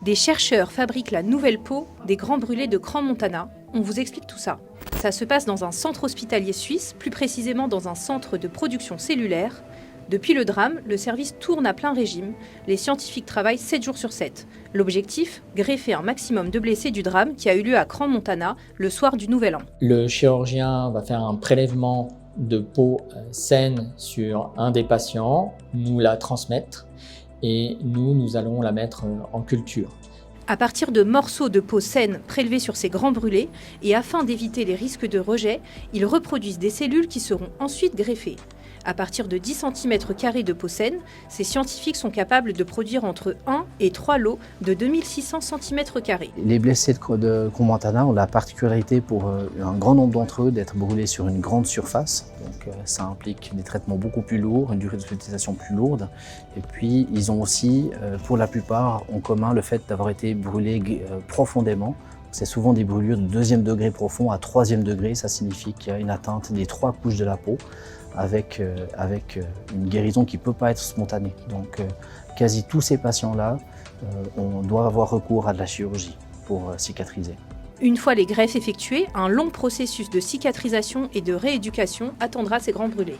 Des chercheurs fabriquent la nouvelle peau des grands brûlés de Crans-Montana. On vous explique tout ça. Ça se passe dans un centre hospitalier suisse, plus précisément dans un centre de production cellulaire. Depuis le drame, le service tourne à plein régime. Les scientifiques travaillent 7 jours sur 7. L'objectif, greffer un maximum de blessés du drame qui a eu lieu à Crans-Montana le soir du Nouvel An. Le chirurgien va faire un prélèvement de peau saine sur un des patients, nous la transmettre et nous allons la mettre en culture. À partir de morceaux de peau saine prélevés sur ces grands brûlés, et afin d'éviter les risques de rejet, ils reproduisent des cellules qui seront ensuite greffées. À partir de 10 cm² de peau saine, ces scientifiques sont capables de produire entre 1 et 3 lots de 2600 cm². Les blessés de Crans-Montana ont la particularité pour un grand nombre d'entre eux d'être brûlés sur une grande surface. Donc ça implique des traitements beaucoup plus lourds, une durée d'hospitalisation plus lourde. Et puis ils ont aussi, pour la plupart, en commun le fait d'avoir été brûlés profondément. C'est souvent des brûlures de 2e degré profond à 3e degré. Ça signifie qu'il y a une atteinte des 3 couches de la peau avec une guérison qui ne peut pas être spontanée. Donc quasi tous ces patients-là, on doit avoir recours à de la chirurgie pour cicatriser. Une fois les greffes effectuées, un long processus de cicatrisation et de rééducation attendra ces grands brûlés.